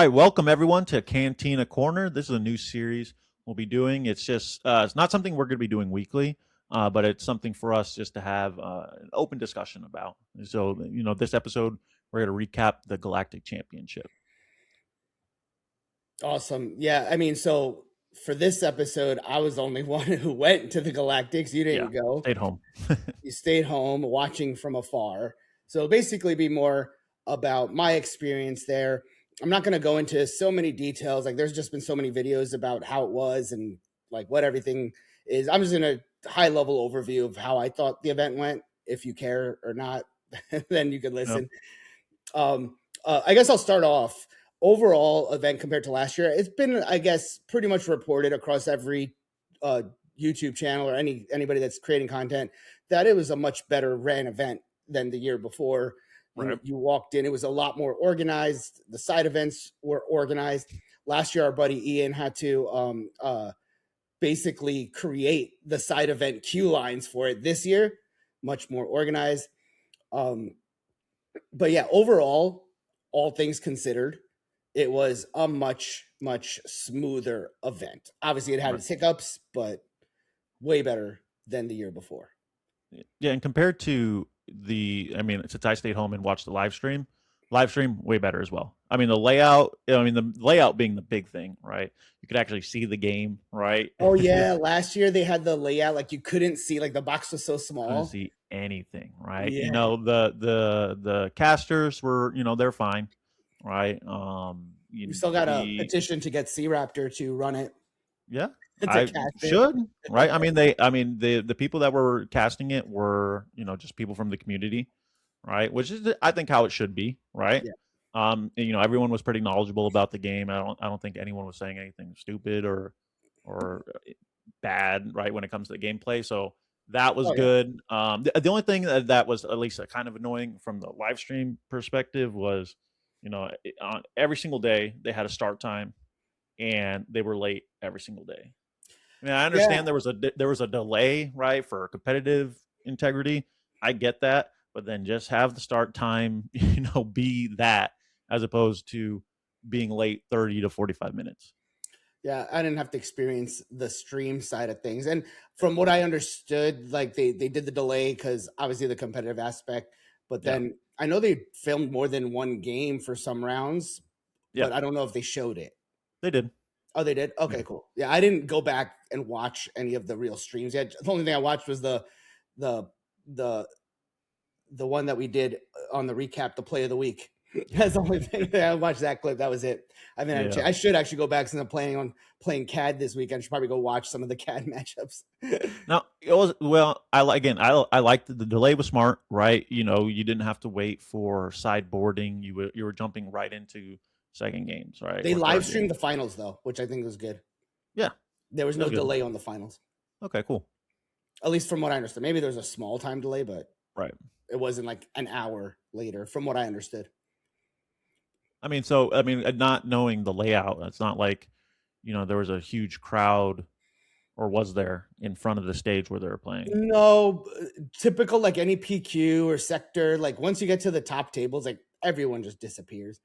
right, welcome everyone to Cantina Corner. This is a new series we'll be doing. It's not something we're going to be doing weekly, but it's something for us just to have an open discussion about. So, this episode we're going to recap the Galactic Championship. Awesome. Yeah, I mean, so for this episode, I was the only one who went to the Galactics. You Yeah, didn't go. stayed home. You stayed home watching from afar. So basically be more about my experience there. I'm not going to go into so many details. Like there's just been so many videos about how it was and like what everything is. I'm just in a high level overview of how I thought the event went. If you care or not, then you could Yep. listen. I guess I'll start off. Overall event compared to last year, it's been, I guess, pretty much reported across every uh, YouTube channel or anybody that's creating content that it was a much better ran event than the year before. Right. You walked in, it was a lot more organized. The side events were organized. Last year, our buddy Ian had to basically create the side event queue lines for it. This year, much more organized. But yeah, overall, all things considered, it was a much smoother event. Obviously, it had Right. its hiccups, but way better than the year before. Yeah, and compared to since I stayed home and watched the live stream way better as well. I mean, the layout being the big thing, right? You could actually see the game, right? Oh yeah, last year they had the layout like you couldn't see, like the box was so Couldn't small. see anything, right? Yeah, The casters were, they're fine, right? we still got a petition to get C Raptor to run it Yeah, to I cast it. should, right? The people that were casting it were, just people from the community, right? Which is, I think, how it should be, right? Yeah. Everyone was pretty knowledgeable about the game. I don't think anyone was saying anything stupid or bad, right, when it comes to the gameplay. So that was Oh yeah. good. The only thing that was at least kind of annoying from the live stream perspective was, on every single day they had a start time and they were late every single day. I mean, I Yeah. understand there was a delay, right, for competitive integrity. I get that, but then just have the start time, be that as opposed to being late 30 to 45 minutes. Yeah, I didn't have to experience the stream side of things. And from what I understood, like they did the delay because obviously the competitive aspect, but Yeah, then I know they filmed more than one game for some rounds, yeah, but I don't know if they showed it. they did. Oh, they did? Yeah. Okay, cool. Yeah, I didn't go back and watch any of the real streams yet. The only thing I watched was the the the one that we did on the recap, the play of the week. That's the only thing that I watched that clip. That was it. I mean, Yeah. I should actually go back since I'm planning on playing CAD this week. I should probably go watch some of the CAD matchups. Now it was well. I liked the delay was smart, right? You didn't have to wait for sideboarding. You were jumping right into second games, right, They or live third streamed game. the finals though, which I think was good. Yeah, There was it no was good. delay on the finals, Okay, cool. at least from what I understood. Maybe there was a small time delay, but Right. it wasn't like an hour later, from what I understood. Not knowing the layout, it's not like there was a huge crowd, or was there, in front of the stage where they were playing. No, typical like any PQ or sector. Like once you get to the top tables, like everyone just disappears.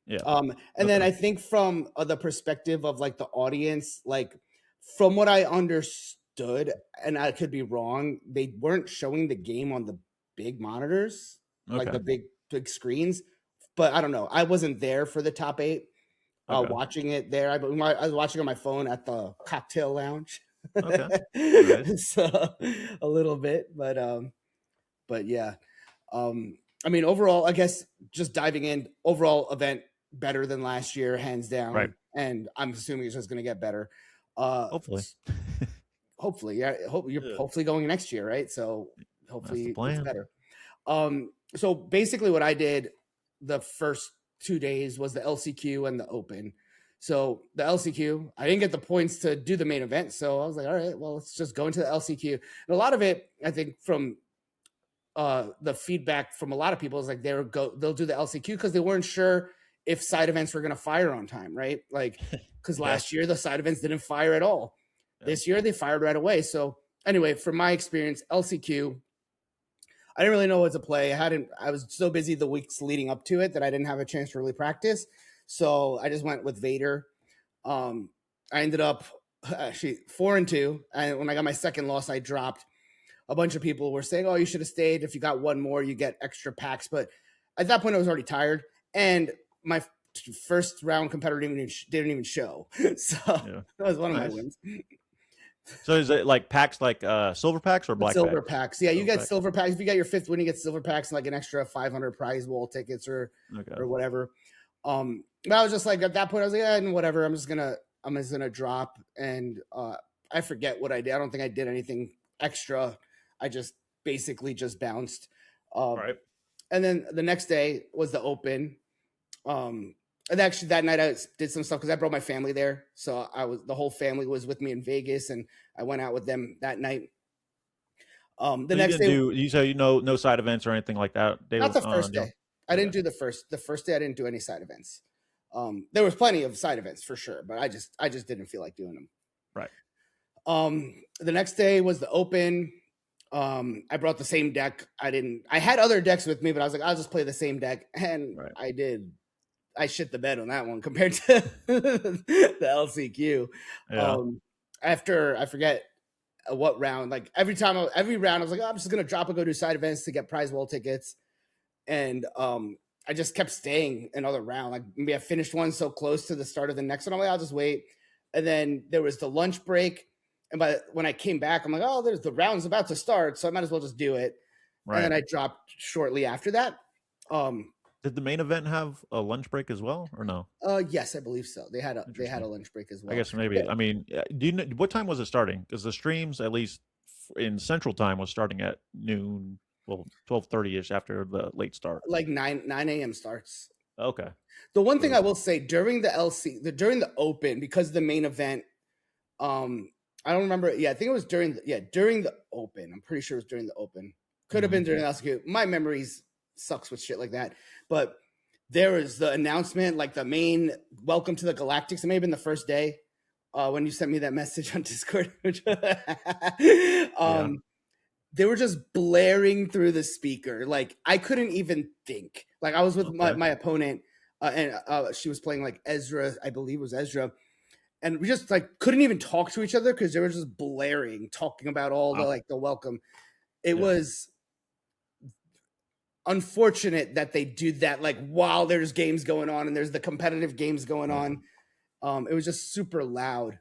Yeah. And then Okay. I think from the perspective of like the audience, like from what I understood, and I could be wrong, they weren't showing the game on the big monitors, like Okay. the big screens. But I don't know. I wasn't there for the top eight, Okay. watching it there. I was watching on my phone at the cocktail lounge. Okay. Nice. So a little bit, but yeah. I mean, overall, I guess just diving in, overall event better than last year, hands Right. down. And I'm assuming it's just going to get better. Uh, Hopefully. Hopefully, yeah. You're Yeah. hopefully going next year, right? So That's the hopefully it's plan. better. So basically, what I did the first 2 days was the LCQ and the Open. So the LCQ, I didn't get the points to do the main event, so I was like, all right, well, let's just go into the LCQ. And a lot of it, I think, from the feedback from a lot of people is like they'll do the LCQ because they weren't sure if side events were going to fire on time, right? Like because Yeah. last year the side events didn't fire at all. Yeah. This year they fired right away. So anyway, from my experience, LCQ, I didn't really know what to play. I was so busy the weeks leading up to it that I didn't have a chance to really practice. So I just went with Vader. I ended up actually 4-2, and when I got my second loss, I dropped. A bunch of people were saying, "Oh, you should have stayed. If you got one more, you get extra packs." But at that point, I was already tired, and my first round competitor didn't even show. So Yeah. that was one of my Nice. wins. So is it like packs, like silver packs or The black silver packs? packs, yeah, you Silver get packs. silver packs. If you got your fifth win, you get silver packs and like an extra 500 prize wall tickets or Okay. whatever. But I was just like at that point, I was like, and whatever. I'm just gonna drop, and I forget what I did. I don't think I did anything extra. I just basically just bounced. Um, Right. and then the next day was the open. And actually that night I did some stuff because I brought my family there, so the whole family was with me in Vegas, and I went out with them that night. The So you next didn't day, do you say no side events or anything like that? They not the first no. day. I Okay. didn't do the first day. I didn't do any side events. There was plenty of side events for sure, but I just didn't feel like doing them. Right. The next day was the open. I brought the same deck. I had other decks with me, but I was like, I'll just play the same deck, and Right. I shit the bed on that one compared to the LCQ. Yeah. After I forget what round, like every round, I was like, oh, I'm just gonna drop and go do side events to get prize wall tickets, and I just kept staying another round. Like maybe I finished one so close to the start of the next one, I'm like, I'll just wait. And then there was the lunch break, and when I came back, I'm like, oh, there's the round's about to start, so I might as well just do it. Right. And then I dropped shortly after that. Did the main event have a lunch break as well, or no? Yes, I believe so. They had a lunch break as well. I guess maybe. Yeah. I mean, do you know what time was it starting? Because the streams, at least in Central Time, was starting at noon. Well, 12:30 ish after the late start. Like 9 a.m. starts. Okay. The one thing I will say during during the open, because the main event, I don't remember. Yeah, I think it was during the open. I'm pretty sure it was during the open. Could have been during the LCQ. My memories sucks with shit like that. But there was the announcement, like the main welcome to the Galactics. It may have been the first day when you sent me that message on Discord. They were just blaring through the speaker. Like I couldn't even think. Like I was with my opponent, and she was playing like Ezra, I believe it was Ezra. And we just like couldn't even talk to each other because they were just blaring, talking about all the welcome. It was unfortunate that they do that like while there's games going on and there's the competitive games going on. It was just super loud,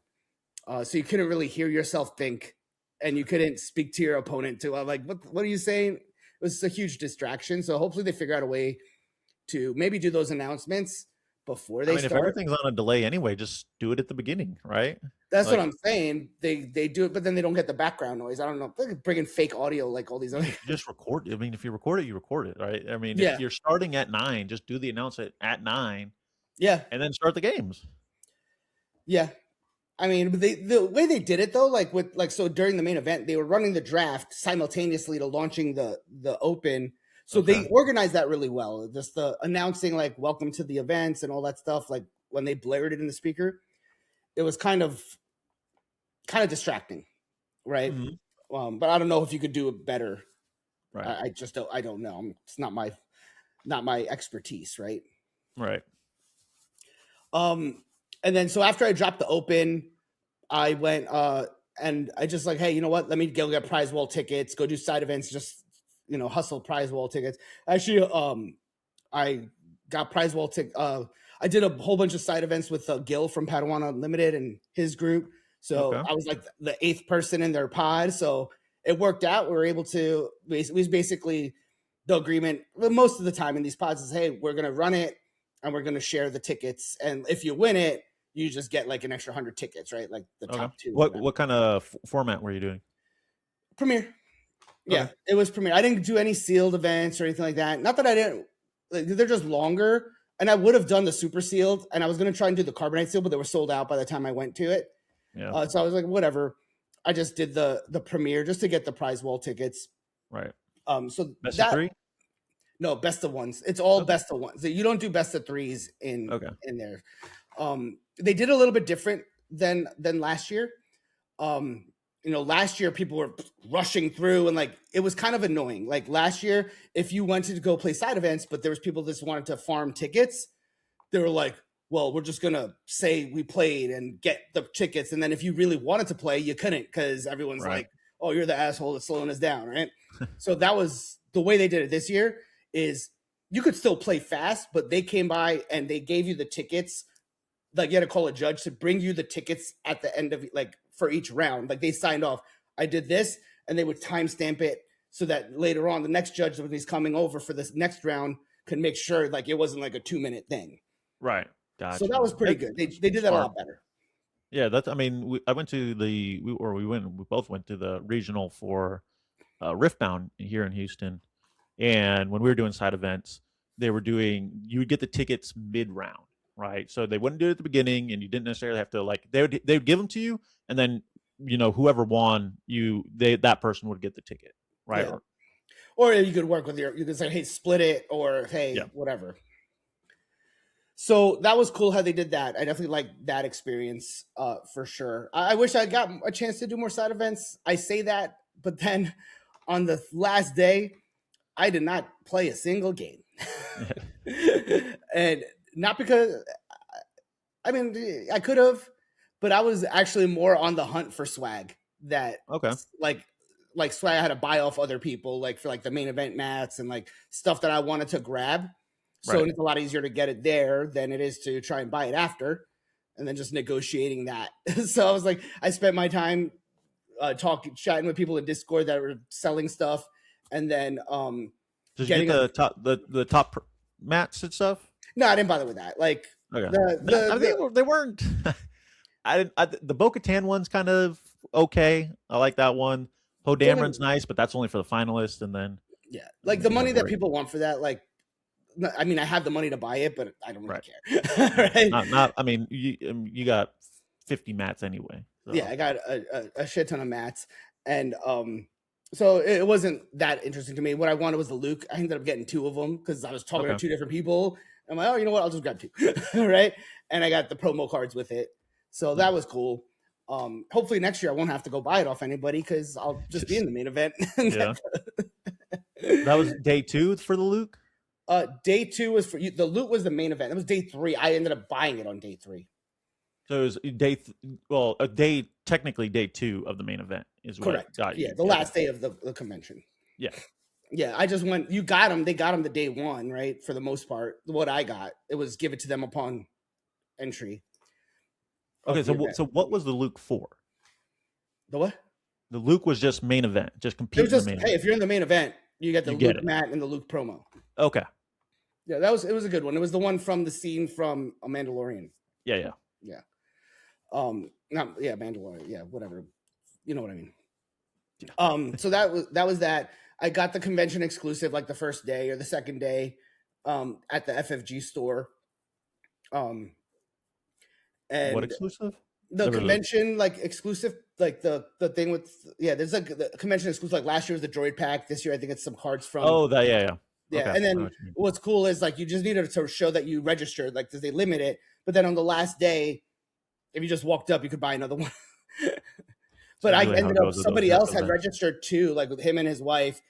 so you couldn't really hear yourself think, and you couldn't speak to your opponent too. I'm like, what are you saying? It was a huge distraction. So hopefully they figure out a way to maybe do those announcements before they start. If everything's on a delay anyway, just do it at the beginning, right? That's what I'm saying. They do it, but then they don't get the background noise. I don't know. They could bring in fake audio like all these other. Just record. I mean, if you record it, you record it, right? I mean, if you're starting at 9, just do the announcement at 9. Yeah, and then start the games. Yeah, I mean, the way they did it though, like so during the main event, they were running the draft simultaneously to launching the open. So they organized that really well. Just the announcing like welcome to the events and all that stuff. Like when they blared it in the speaker, it was kind of distracting, right? Mm-hmm. But I don't know if you could do it better. Right. I don't know. It's not my expertise, right? Right. And then so after I dropped the open, I went and I just like, hey, you know what? Let me go get prize wall tickets, go do side events, just hustle prize wall tickets. Actually, I got prize wall ticket. I did a whole bunch of side events with Gil from Padawan Unlimited and his group. So I was like the 8th person in their pod. So it worked out. We were able to. It was basically the agreement. Most of the time in these pods is, hey, we're gonna run it and we're gonna share the tickets. And if you win it, you just get like an extra 100 tickets, right? Like the top 2. What kind of format were you doing? Premier. Yeah, it was Premier. I didn't do any sealed events or anything like that. Not that I didn't. Like, they're just longer. And I would have done the super sealed, and I was going to try and do the carbonite seal, but they were sold out by the time I went to it. Yeah. So I was like, whatever. I just did the Premier just to get the prize wall tickets. Right. So best of 3? No, best of 1s. It's all best of 1s. You don't do best of 3s in there. They did a little bit different than last year. Last year people were rushing through and like it was kind of annoying. Like last year, if you wanted to go play side events, but there was people that just wanted to farm tickets, they were like, well, we're just gonna say we played and get the tickets, and then if you really wanted to play, you couldn't because everyone's Right. like, oh, you're the asshole that's slowing us down, right? So that was the way they did it this year. Is you could still play fast, but they came by and they gave you the tickets. Like you had to call a judge to bring you the tickets at the end of like for each round. Like they signed off, I did this, and they would timestamp it so that later on the next judge when he's coming over for this next round could make sure like it wasn't like a 2-minute thing. Right. So Gotcha. that was pretty good. They did that a Smart. lot better. Yeah, that's. I mean, I went to we both went to the regional for Riftbound here in Houston, and when we were doing side events, they were doing. You would get the tickets mid round, right? So they wouldn't do it at the beginning, and you didn't necessarily have to like they would give them to you, and then whoever won, that person would get the ticket, right? Yeah. Or you could work with you could say, hey, split it, or hey, Yeah. whatever. So that was cool how they did that. I definitely like that experience for sure. I wish I got a chance to do more side events. I say that, but then on the last day, I did not play a single game. And not because, I mean, I could have, but I was actually more on the hunt for swag that Okay. like swag I had to buy off other people, like for like the main event mats and like stuff that I wanted to grab. So Right. it's a lot easier to get it there than it is to try and buy it after, and then just negotiating that. So I was like, I spent my time chatting with people in Discord that were selling stuff, and then Did you get the top mats and stuff? no, I didn't bother with that. Like Okay. I mean, they weren't. The Bo-Katan one's kind of okay. I like that one. Poe Dameron's nice, but that's only for the finalists, and then yeah, like the money that people want for that, like. I mean, I have the money to buy it, but I don't really care. Right? Not. I mean, you got 50 mats anyway. So. Yeah, I got a shit ton of mats, and so it wasn't that interesting to me. What I wanted was the Luke. I ended up getting 2 of them because I was talking to 2 different people. I'm like, oh, you know what? I'll just grab 2, right? And I got the promo cards with it, so that was cool. Hopefully next year I won't have to go buy it off anybody because I'll just be in the main event. Yeah. That was day 2 for the Luke. Day 2 was for you. The loot was the main event. It was day 3. I ended up buying it on day 3. So it was technically day 2 of the main event is what correct. Got you. Yeah, the last day of the convention. Yeah. Yeah, I just went. You got them. They got them the day 1, right? For the most part, what I got, it was give it to them upon entry. Okay, so what was the Luke for? The what? The Luke was just main event, just compete. Hey, if you're in the main event, you get the Luke mat and the Luke promo. Okay. Yeah, it was a good one. It was the one from the scene from A Mandalorian. Yeah. Mandalorian. Yeah, whatever. You know what I mean. So that was that. I got the convention exclusive like the first day or the second day, at the FFG store. And what exclusive? The convention like exclusive, like the thing with there's like the convention exclusive. Like last year was the droid pack. This year I think it's some cards from. Oh, that yeah. Okay. And then what's cool is like you just needed to show that you registered, like because they limit it. But then on the last day, if you just walked up, you could buy another one. But I ended up somebody else had registered too, like with him and his wife.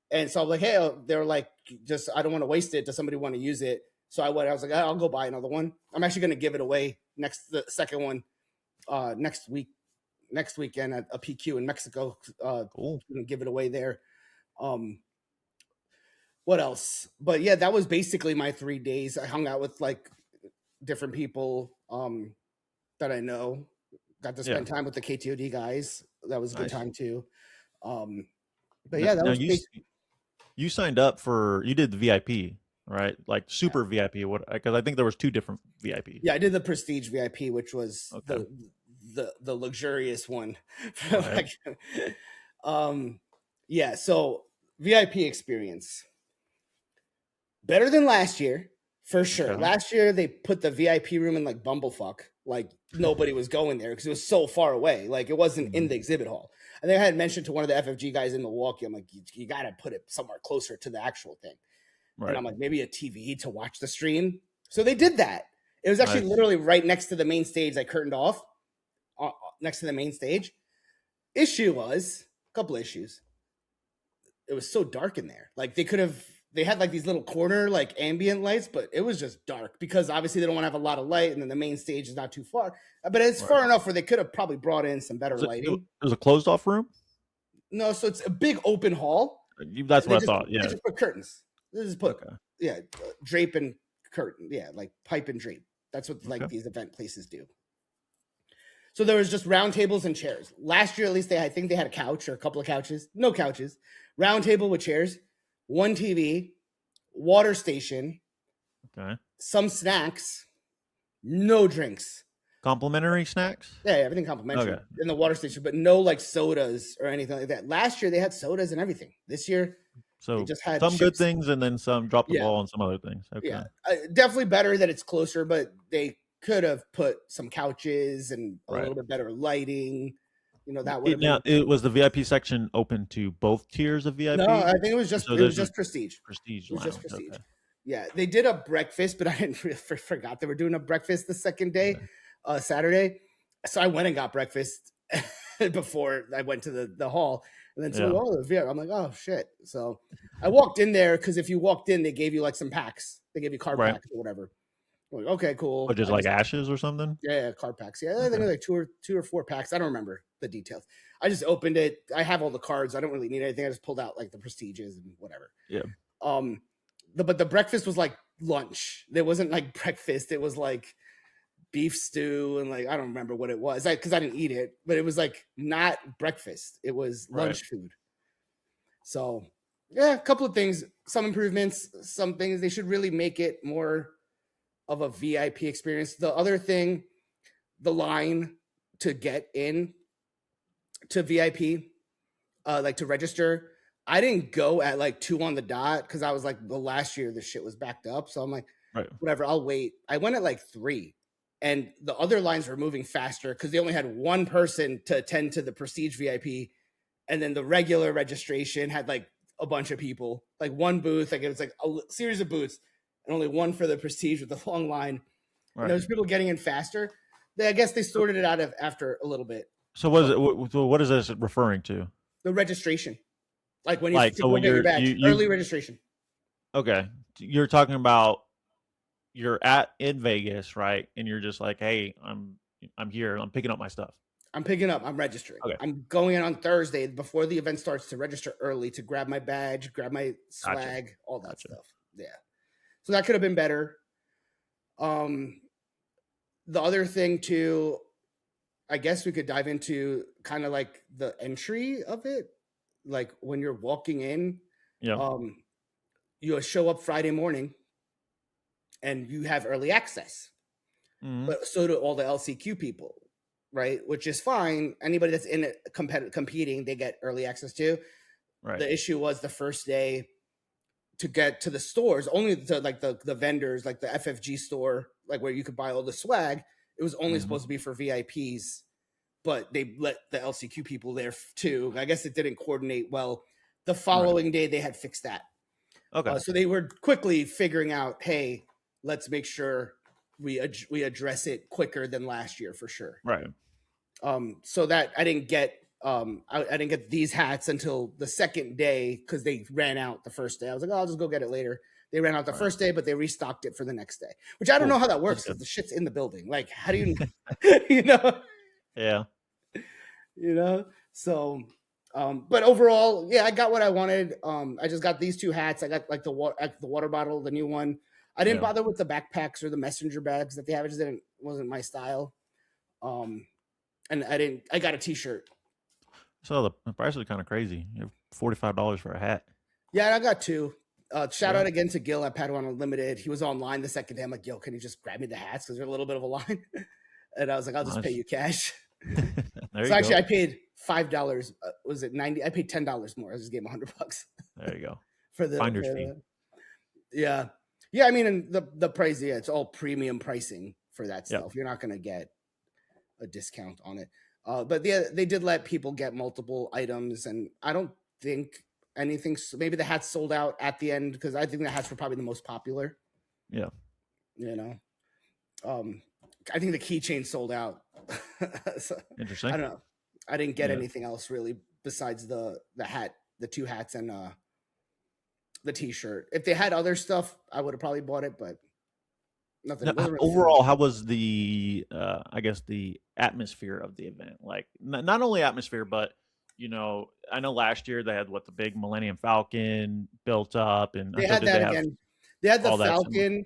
And so I'm like, hey, they were like, just I don't want to waste it. Does somebody want to use it? So I was like, I'll go buy another one. I'm actually going to give it away the second one next weekend at a PQ in Mexico. Cool. Give it away there. What else? But yeah, that was basically my 3 days. I hung out with like different people that I know. Got to spend time with the KTOD guys. That was a good time too. But yeah, that was you signed up you did the VIP, right? Like super VIP. What? Because I think there was 2 different VIP. Yeah, I did the Prestige VIP, which was the luxurious one. Right. So VIP experience better than last year for sure. Okay. Last year they put the VIP room in like bumblefuck, like nobody was going there because it was so far away. Like it wasn't in the exhibit hall. I think I had mentioned to one of the FFG guys in Milwaukee, I'm like, you got to put it somewhere closer to the actual thing. Right. And I'm like, maybe a TV to watch the stream. So they did that. It was actually literally right next to the main stage. I curtained off next to the main stage. Issue was a couple issues. It was so dark in there. Like they could have they had like these little corner like ambient lights, but it was just dark because obviously they don't want to have a lot of light, and then the main stage is not too far, but it's Right. far enough where they could have probably brought in some better It lighting. was a closed off room? No, so it's a big open hall. That's They what I just thought. they Yeah. just put curtains. They just put Okay. drape and curtain. Yeah, like pipe and drape. That's what like Okay. these event places do. So there was just round tables and chairs. Last year, at least I think they had a couch or a couple of couches. No couches. Round table with chairs, one TV, water station, Okay. some snacks, no drinks. Complimentary snacks? Yeah, everything complimentary Okay. in the water station, but no like sodas or anything like that. Last year they had sodas and everything. This year they So just had some good chips. things and then some drop the Yeah. ball on some other things. Okay. Yeah, definitely better that it's closer, but they could have put some couches and a Right. little bit better lighting. You know, that would have been. Now, it was the VIP section open to both tiers of VIP? No, I think it was just So it was there's just prestige. prestige It was lounge. just prestige. Okay. Yeah, they did a breakfast, but I didn't really forgot they were doing a breakfast the second day, Saturday. So I went and got breakfast before I went to the hall, and then so I'm like, oh shit. So I walked in there because if you walked in, they gave you like some packs. They gave you card Right. packs or whatever. I'm like, okay, cool. Or just like ashes or something? Yeah, card packs. Yeah, I think it was like two or four packs. I don't remember the details. I just opened it. I have all the cards. I don't really need anything. I just pulled out like the prestiges and whatever. Yeah. But the breakfast was like lunch. There wasn't like breakfast. It was like beef stew and like I don't remember what it was because I didn't eat it. But it was like not breakfast. It was lunch food. So yeah, a couple of things, some improvements, some things they should really make it more of a VIP experience. The other thing, the line to get in to VIP, like to register, I didn't go at like 2 on the dot because I was like, the last year this shit was backed up. So I'm like, whatever, I'll wait. I went at like 3, and the other lines were moving faster because they only had one person to attend to the Prestige VIP, and then the regular registration had like a bunch of people, like one booth, like it was like a series of booths, and only one for the Prestige with the long line. And there was people getting in faster. I guess they sorted it out after a little bit. So what is this referring to? The registration. Like when you so when get your badge, early registration. Okay. You're talking about you're in Vegas, right? And you're just like, hey, I'm here. I'm picking up my stuff. I'm picking up. I'm registering. Okay. I'm going in on Thursday before the event starts to register early to grab my badge, grab my swag, all that stuff. Yeah. So that could have been better. The other thing too, I guess we could dive into kind of like the entry of it. Like when you're walking in, you show up Friday morning and you have early access. Mm-hmm. But so do all the LCQ people, right? Which is fine. Anybody that's in it competing, they get early access too. Right. The issue was the first day to get to the stores, only to like the vendors, like the FFG store, like where you could buy all the swag. It was only supposed to be for VIPs, but they let the LCQ people there too. I guess it didn't coordinate well. The following day, they had fixed that. Okay. So they were quickly figuring out, hey, let's make sure we address it quicker than last year for sure. Right. So that I didn't get I didn't get these hats until the second day because they ran out the first day. I was like, oh, I'll just go get it later. They ran out the first day, but they restocked it for the next day, which I don't know how that works because the shit's in the building. Like, how do you, you know? Yeah. You know? So, but overall, yeah, I got what I wanted. I just got these 2 hats. I got like the water bottle, the new one. I didn't bother with the backpacks or the messenger bags that they have. It just wasn't my style. And I got a t-shirt. So the price was kind of crazy. $45 for a hat. Yeah, I got 2. Shout out again to Gil at Padawan Unlimited. He was online the second day. I'm like, yo, can you just grab me the hats? Because there's a little bit of a line. And I was like, I'll just pay you cash. So actually, I paid $5. Was it 90? I paid $10 more. I just gave him $100. There you go. For the finder's fee. Yeah. Yeah, I mean, and the price, it's all premium pricing for that stuff. Yep. You're not going to get a discount on it. But they did let people get multiple items, and I don't think anything. Maybe the hats sold out at the end because I think the hats were probably the most popular. Yeah. You know, I think the keychain sold out. So, interesting. I don't know. I didn't get anything else really besides the hat, the 2 hats, and the T-shirt. If they had other stuff, I would have probably bought it, but nothing. It wasn't really for me. Overall, how was the I guess the atmosphere of the event? Like not only atmosphere, but I know last year they had the big Millennium Falcon built up, and They so had did they that have again. They had the all that similar? Falcon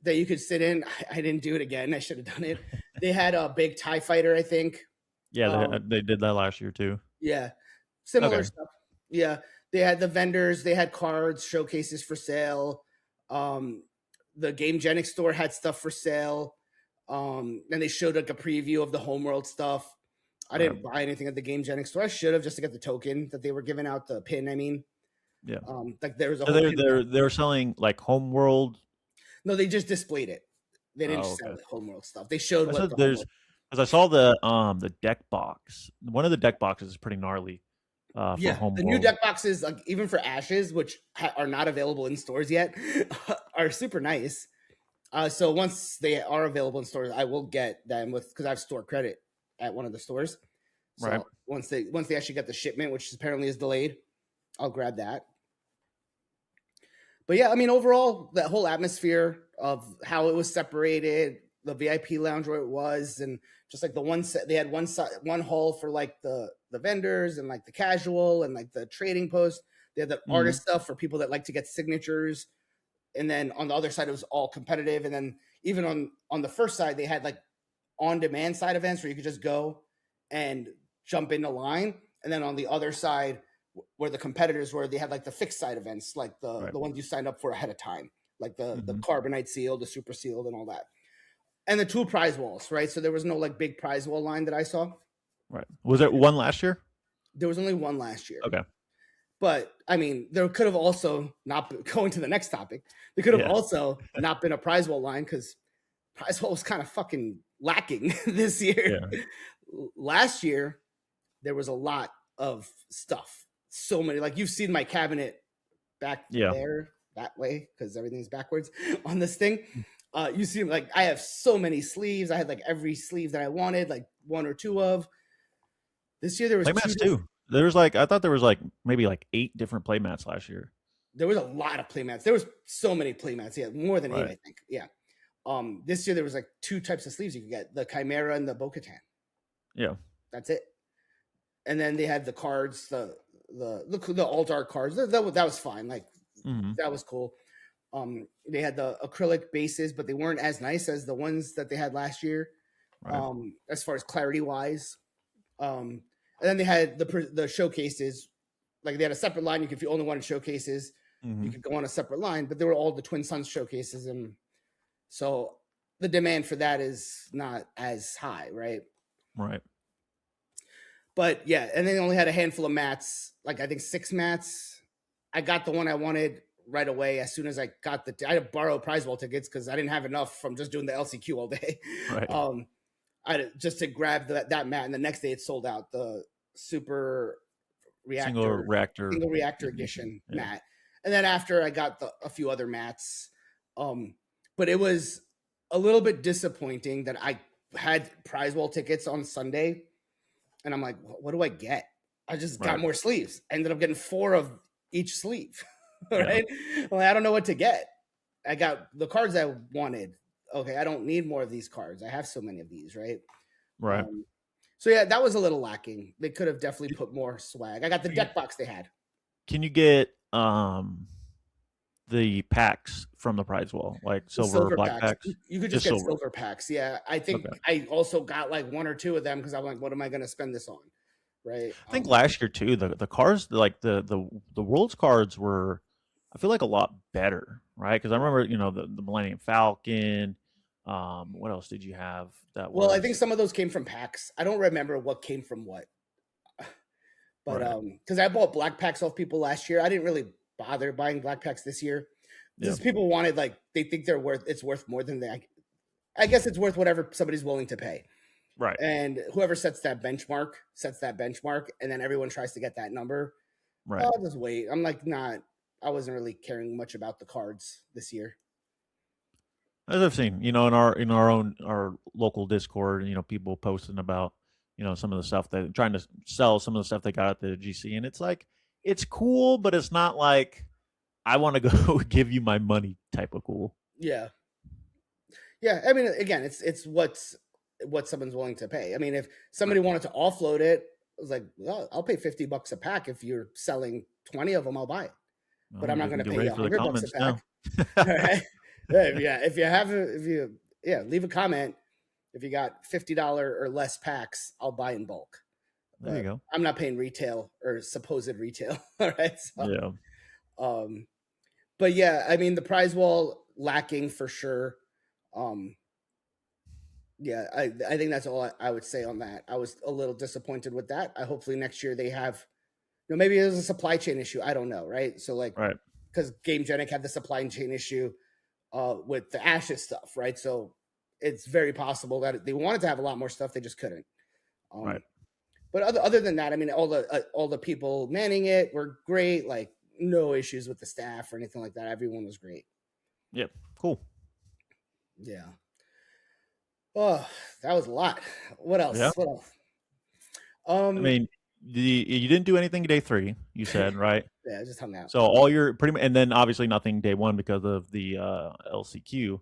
that you could sit in. I didn't do it again. I should have done it. They had a big TIE fighter, I think. Yeah, Um, they did that last year too. yeah, similar Okay, stuff. Yeah, they had the vendors. They had cards, showcases for sale. Um, the Game Genic store had stuff for sale. And they showed like a preview of the Homeworld stuff. I right. didn't buy anything at the Game Genic store. I should have just to get the token that they were giving out, the pin. I mean, Yeah. like there was a So whole pin. they're selling like Homeworld. No, they just displayed it. They didn't Oh, sell okay. the Homeworld stuff. They showed I what said the there's Homeworld. because I saw the deck box. One of the deck boxes is pretty gnarly for Yeah, the new Homeworld. deck boxes, like even for Ashes, which are not available in stores yet, are super nice. So once they are available in stores, I will get them because I have store credit at one of the stores. Right. So once they actually get the shipment, which apparently is delayed, I'll grab that. But yeah, I mean, overall, that whole atmosphere of how it was separated, the VIP lounge where it was, and just like the one set, they had one hall for like the vendors and like the casual and like the trading post. They had the Mhm. artist stuff for people that like to get signatures, and then on the other side it was all competitive. And then even on the first side, they had like on demand side events where you could just go and jump into line, and then on the other side where the competitors were, they had like the fixed side events, like the Right. the ones you signed up for ahead of time, like the Mhm. carbonite sealed, the super sealed, and all that, and the two prize walls, right? So there was no like big prize wall line that I saw. Right. Was there one last year? There was only one last year, Okay. but I mean, there could have also not been, going to the next topic. There could have Yeah. also not been a prize wall line because prize wall was kind of fucking lacking this year. Yeah. Last year there was a lot of stuff. So many, like you've seen my cabinet back Yeah. there that way because everything's backwards on this thing. You see, like I have so many sleeves. I had like every sleeve that I wanted, like one or two of. This year there was two. Playmats too. There was I thought there was maybe 8 different playmats last year. There was a lot of playmats. There was so many playmats. Yeah, more than 8, Right. I think. Yeah. This year there was like 2 types of sleeves you could get: the Chimera and the Bo-Katan. Yeah. That's it. And then they had the cards, the all dark cards. That was fine. Like Hmm. that was cool. They had the acrylic bases, but they weren't as nice as the ones that they had last year. Right. As far as clarity wise. And then they had the showcases. Like they had a separate line. If you only wanted showcases, Hmm. you could go on a separate line. But they were all the Twin Suns showcases, and so the demand for that is not as high, right? Right. But yeah, and they only had a handful of mats, like I think 6 mats. I got the one I wanted right away as soon as I got I had to borrow prize ball tickets because I didn't have enough from just doing the LCQ all day. Right. Just to grab that mat, and the next day it sold out. The super Single reactor reactor. single reactor edition Yeah. mat, and then after I got a few other mats. But it was a little bit disappointing that I had prize ball tickets on Sunday, and I'm like, what do I get? I just got Right. more sleeves. I ended up getting 4 of each sleeve. Yeah. Right? Well, I don't know what to get. I got the cards I wanted. Okay, I don't need more of these cards. I have so many of these, right? Right. So yeah, that was a little lacking. They could have definitely put more swag. I got the deck box they had. Can you get the packs from the prize wall, like The silver, silver black packs. packs? You could just get silver. silver packs. Yeah, I think Okay. I also got like 1 or 2 of them because I'm like, what am I going to spend this on? Right. I think last year too, the cards, like the world's cards were, I feel like, a lot better, right? Because I remember, the Millennium Falcon. What else did you have that Well, I was think some of those came from packs. I don't remember what came from what. But right? because I bought black packs off people last year, I didn't really bother buying black packs this year. Yeah. Because people wanted, like, they think it's worth more than I guess it's worth whatever somebody's willing to pay. Right. And whoever sets that benchmark, and then everyone tries to get that number. Right. I'll just wait. I'm like, I wasn't really caring much about the cards this year. As I've seen, in our local Discord, people posting about, some of the stuff that trying to sell some of the stuff they got at the GC, and it's like, it's cool, but it's not like I want to go give you my money type of cool. Yeah. Yeah, I mean, again, it's what someone's willing to pay. I mean, if somebody Right. wanted to offload it, I was like, well, I'll pay $50 a pack. If you're selling 20 of them, I'll buy it. But Well, I'm not we going can to get pay you ready for the $100 a comments pack. now. All right. Yeah, if you leave a comment. If you got $50 or less packs, I'll buy in bulk. There you But go. I'm not paying retail or supposed retail. All right. So, Yeah. um, but yeah, I mean, the prize wall lacking for sure. Um, yeah, I think that's all I would say on that. I was a little disappointed with that. I hopefully next year they have, maybe there's a supply chain issue. I don't know, right? So like, Right. because GameGenic had the supply chain issue with the Ashes stuff, right? So it's very possible that they wanted to have a lot more stuff, they just couldn't. Right. Um, but other than that, I mean, all the people manning it were great. Like no issues with the staff or anything like that. Everyone was great. Yep. Cool. Yeah. Oh, that was a lot. What Yeah. else? What else? I Um, mean, you didn't do anything day 3, you said, right? yeah, I just hung out. So all your pretty much, and then obviously nothing day 1 because of the LCQ.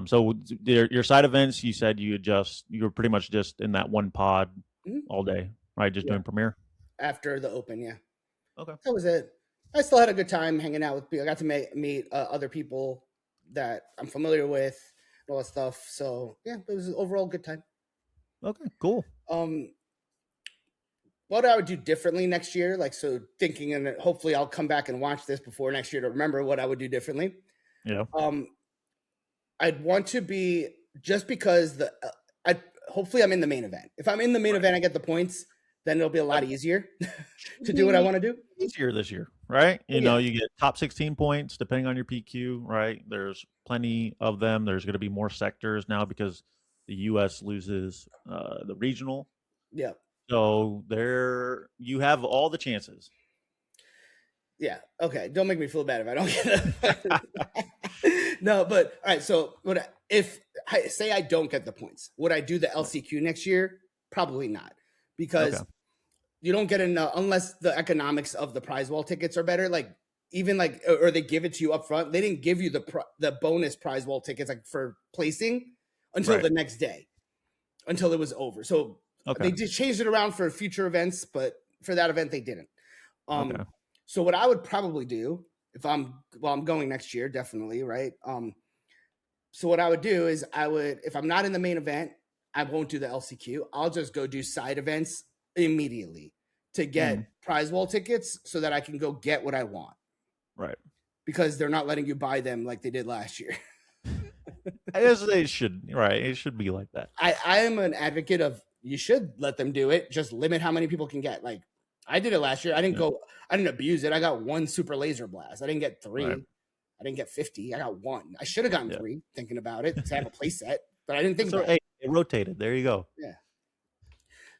So your side events, you said you were pretty much just in that one pod Mhm. all day, right? Just Yeah, doing premiere. after the open, yeah, Okay. that was it. I still had a good time hanging out with people. I got to meet other people that I'm familiar with, and all that stuff. So yeah, it was an overall good time. Okay. Cool. Um, what I would do differently next year, like so thinking, and hopefully I'll come back and watch this before next year to remember what I would do differently. Yeah. Um, I'd want to be just because I hopefully I'm in the main event. If I'm in the main Right. event, I get the points. Then it'll be a lot That easier should to do what I be want to do. easier this year, right? Oh, yeah, You get top 16 points depending on your PQ, right? There's plenty of them. There's going to be more sectors now because the US loses the regional. yeah, So there you have all the chances. yeah. Okay, don't make me feel bad if I don't get it. No, but all right. So if I say I don't get the points? Would I do the Right. LCQ next year? Probably not, Okay. because you don't get enough unless the economics of the prize wall tickets are better. Like even like or they give it to you up front. They didn't give you the bonus prize wall tickets like for placing until Right. the next day, until it was over. So Okay. they just changed it around for future events, but for that event they didn't. Okay. So what I would probably do if I'm going next year, definitely, right? So what I would do is if I'm not in the main event, I won't do the LCQ. I'll just go do side events immediately to Mm, get prize wall tickets so that I can go get what I want, right. because they're not letting you buy them like they did last year. I guess they should, right? It should be like that. I am an advocate of you should let them do it. Just limit how many people can get. Like I did it last year. Yeah. I didn't abuse it. I got one super laser blast. I didn't get Right. three. I didn't get 50. I got one. I should have gotten Yeah. three thinking about it to have a play set, but I didn't think So about it. hey, it rotated. There you go. Yeah.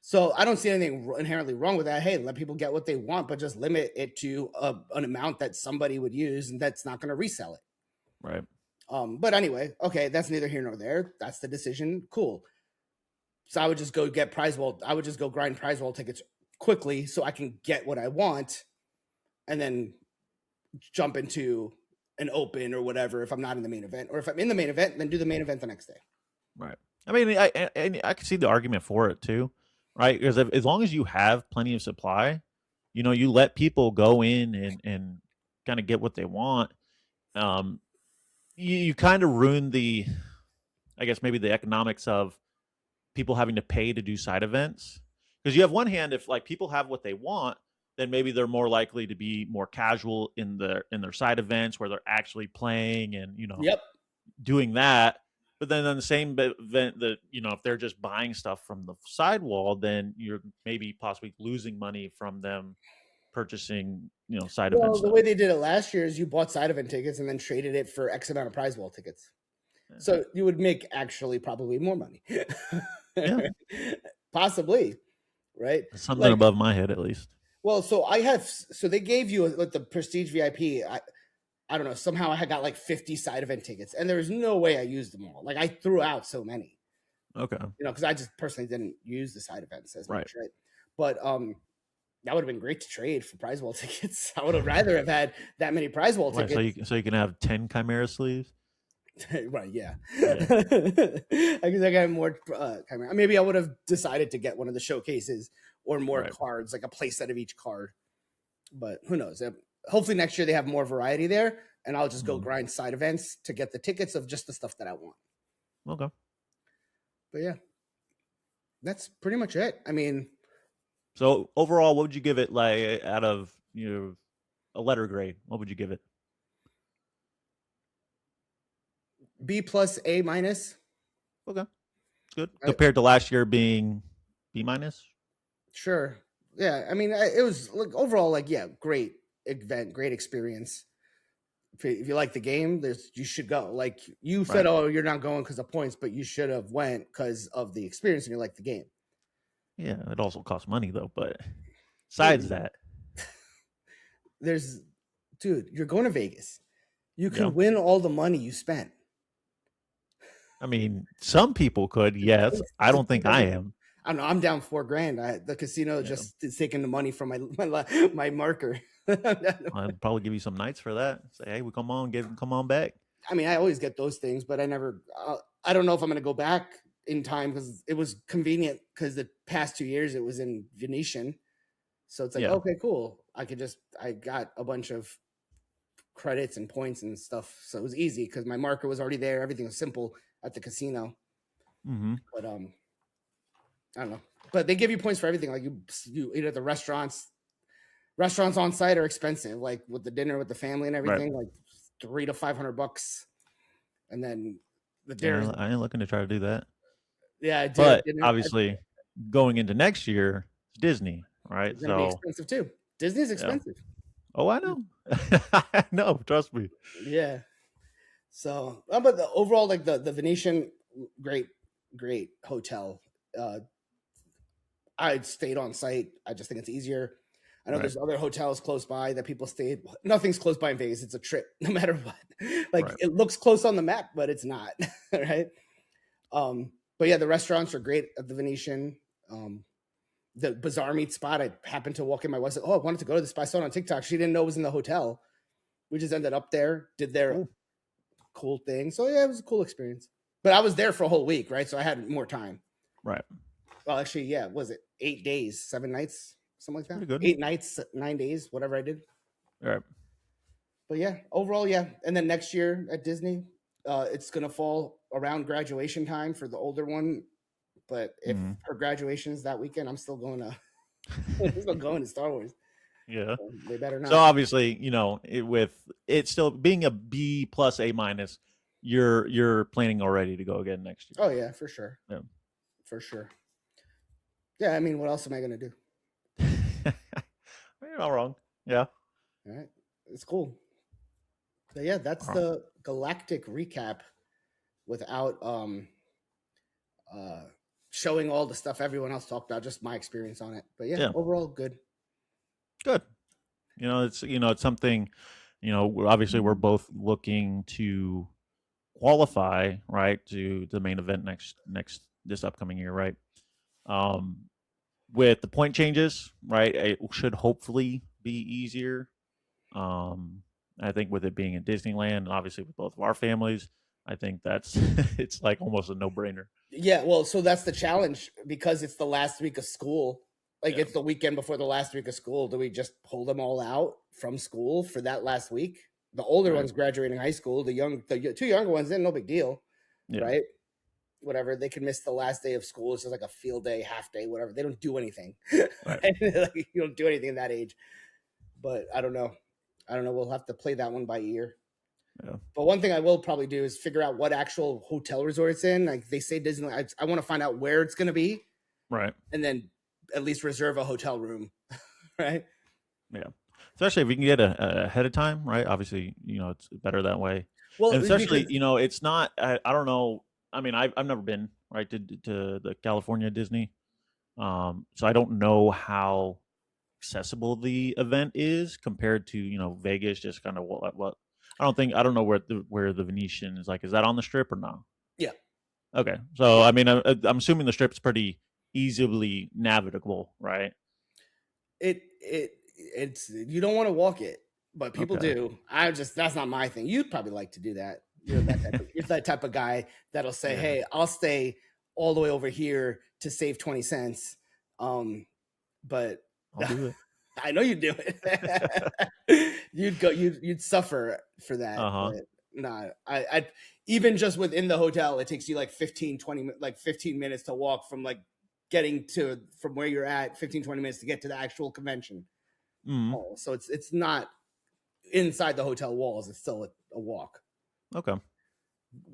So I don't see anything inherently wrong with that. Hey, let people get what they want, but just limit it to an amount that somebody would use, and that's not going to resell it. Right. But anyway, okay, that's neither here nor there. That's the decision. Cool. So I would just go get prize wall. I would just go grind prize wall tickets quickly so I can get what I want, and then jump into an open or whatever if I'm not in the main event. Or if I'm in the main event, then do the main event the next day. Right. I mean, I can see the argument for it too, right? Because as long as you have plenty of supply, you let people go in and kind of get what they want. Um, you kind of ruin I guess maybe the economics of people having to pay to do side events. Because you have one hand, if like people have what they want, then maybe they're more likely to be more casual in their side events where they're actually playing and Yep. doing that. But then on the same event that if they're just buying stuff from the sidewall, then you're maybe possibly losing money from them purchasing side event Well, the stuff. way they did it last year is you bought side event tickets and then traded it for X amount of prize wall tickets. Yeah. So you would make actually probably more money. Yeah. Possibly, right? Something Like, above my head at least. well, so they gave you with the Prestige VIP. I don't know. Somehow I had got like 50 side event tickets, and there was no way I used them all. Like I threw out so many, Okay. because I just personally didn't use the side events as Right. much, right? But That would have been great to trade for prize wall tickets. I would have rather have had that many prize wall Right. tickets. So you can have 10 Chimera sleeves. Right, yeah. Yeah. I guess I got more camera. Maybe I would have decided to get one of the showcases or more Right. cards, like a play set of each card. But who knows? Hopefully next year they have more variety there, and I'll just go Mhm. grind side events to get the tickets of just the stuff that I want. Okay. But yeah, that's pretty much it. I mean, So overall, what would you give it, like, out of, a letter grade? What would you give it? B plus, A minus. Okay. Good. I, Compared to last year being B minus? sure. Yeah, I mean, it was like overall, like, yeah, great event, great experience. If you like the game, you should go. Like you said, Right. oh, you're not going because of points, but you should have went because of the experience and you like the game. Yeah. It also costs money, though. But besides Dude, that, dude, you're going to Vegas. You yeah. can win all the money you spent. I mean, some people could, yes. I don't think I am. I don't know. I'm down $4,000. The casino Yeah. just is taking the money from my marker. I'd probably give you some nights for that. Say, hey, we come on back. I mean, I always get those things, but I never. I don't know if I'm going to go back in time because it was convenient. Because the past 2 years it was in Venetian, so it's like, Yeah. okay, cool. I got a bunch of credits and points and stuff, so it was easy because my marker was already there. Everything was simple at the casino. Mm-hmm. But I don't know. But they give you points for everything. Like you eat at the restaurants. Restaurants on site are expensive, like with the dinner with the family and everything, like $300 to $500. And then the dinner. Yeah, I ain't looking to try to do that. Yeah, I did a But dinner. obviously, going into next year, it's Disney, right? It's gonna be So, expensive too. Disney's yeah. expensive. Oh, I know. I know. Trust me. Yeah. So, but the overall, like the Venetian, great, great hotel. I stayed on site. I just think it's easier. I know Right. there's other hotels close by that people stayed. Nothing's close by in Vegas. It's a trip, no matter what. Like Right. it looks close on the map, but it's not. Right. But yeah, the restaurants are great at the Venetian. The Bizarre Meat spot, I happened to walk in. My wife said, "Oh, I wanted to go to this spot. I saw it on TikTok." She didn't know it was in the hotel. We just ended up there, did their cool thing. So yeah, it was a cool experience. But I was there for a whole week, right? So I had more time. Right. Well, actually, yeah, was it 8 days, 7 nights, something like that? Pretty good. 8 nights, 9 days, whatever I did. All right. But yeah, overall, yeah. And then next year at Disney, it's gonna fall around graduation time for the older one. But if her graduation is that weekend, I'm still going to I'm still going to Star Wars. Yeah. So they better not. So obviously, with it still being a B plus A minus, you're planning already to go again next year. Oh yeah, for sure. Yeah. For sure. Yeah, I mean, what else am I gonna do? You're not wrong. Yeah. All right, it's cool. So yeah, that's the Galactic recap without showing all the stuff everyone else talked about, just my experience on it. But yeah. Overall good. Good. It's something, obviously we're both looking to qualify, right, to the main event this upcoming year, right? With the point changes, right, it should hopefully be easier. I think with it being in Disneyland, and obviously with both of our families, I think that's it's like almost a no-brainer. Yeah, well, so that's the challenge because it's the last week of school. Like it's the weekend before the last week of school. Do we just pull them all out from school for that last week? The older ones graduating high school, the two younger ones, then no big deal, right? Whatever, they can miss the last day of school. It's just like a field day, half day, whatever. They don't do anything. Right? Like, you don't do anything in that age. But I don't know. We'll have to play that one by ear. Yeah. But one thing I will probably do is figure out what actual hotel resort it's in. Like they say Disneyland, I want to find out where it's going to be. Right. And then at least reserve a hotel room. Right. Yeah. Especially if we can get ahead of time, right? Obviously, it's better that way. Well, and especially, it's not, I don't know. I mean, I've never been right to the California Disney. So I don't know how accessible the event is compared to, Vegas, just kind of what I don't know where the Venetian is. Like, is that on the Strip or no? Yeah. Okay. So, I mean, I'm assuming the Strip's pretty easily navigable, right? It's you don't want to walk it, but people Okay. do. That's not my thing. You'd probably like to do that. You're that type of guy that'll say, Yeah. "Hey, I'll stay all the way over here to save 20 cents." But I'll do it. I know you'd do it. You'd suffer for that. Uh-huh. But nah, I even just within the hotel, it takes you like 15 minutes to walk from like getting to from where you're at, 15-20 minutes to get to the actual convention. Mm. So it's not inside the hotel walls. It's still a walk. Okay.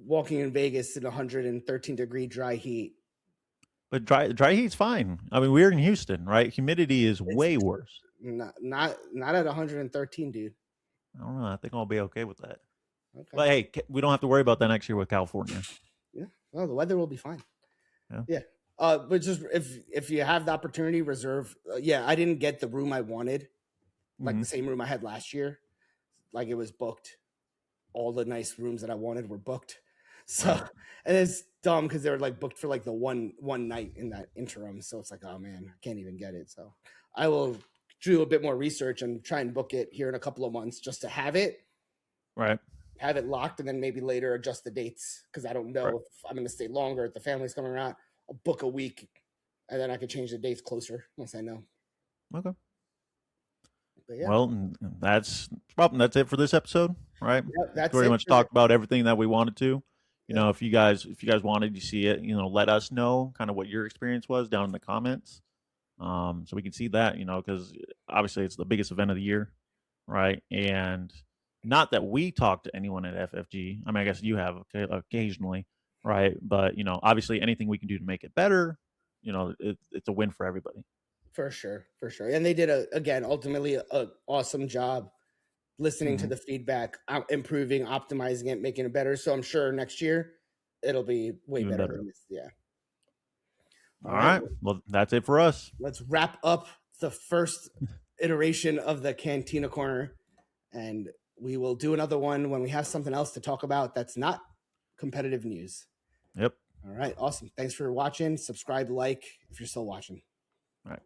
Walking in Vegas in 113-degree dry heat. But dry heat's fine. I mean, we're in Houston, right? Humidity is way worse. Not at 113, dude. I don't know. I think I'll be okay with that. Okay. But hey, we don't have to worry about that next year with California. Yeah. Well, the weather will be fine. Yeah. Yeah. But just if you have the opportunity, reserve. I didn't get the room I wanted, like the same room I had last year. Like it was booked. All the nice rooms that I wanted were booked. So, Right. And it's dumb because they were like booked for like the one night in that interim. So it's like, oh man, I can't even get it. So I will do a bit more research and try and book it here in a couple of months just to have it. Right. Have it locked, and then maybe later adjust the dates because I don't know if I'm going to stay longer. If the family's coming around, I'll book a week, and then I can change the dates closer once I know. Okay. But yeah. Well, that's it for this episode, right? Yep, that's pretty it much for talked about everything that we wanted to. You Yep. know, if you guys wanted to see it, let us know kind of what your experience was down in the comments, so we can see that. Because obviously it's the biggest event of the year, right? And not that we talk to anyone at FFG. I mean, I guess you have occasionally, right? But obviously anything we can do to make it better, it's a win for everybody. For sure. And they did ultimately an awesome job listening to the feedback, improving, optimizing it, making it better. So I'm sure next year it'll be way Even better. better. Yeah. All right. Well, that's it for us. Let's wrap up the first iteration of the Cantina Corner, and we will do another one when we have something else to talk about that's not competitive news. Yep. All right. Awesome. Thanks for watching. Subscribe, like if you're still watching. All right.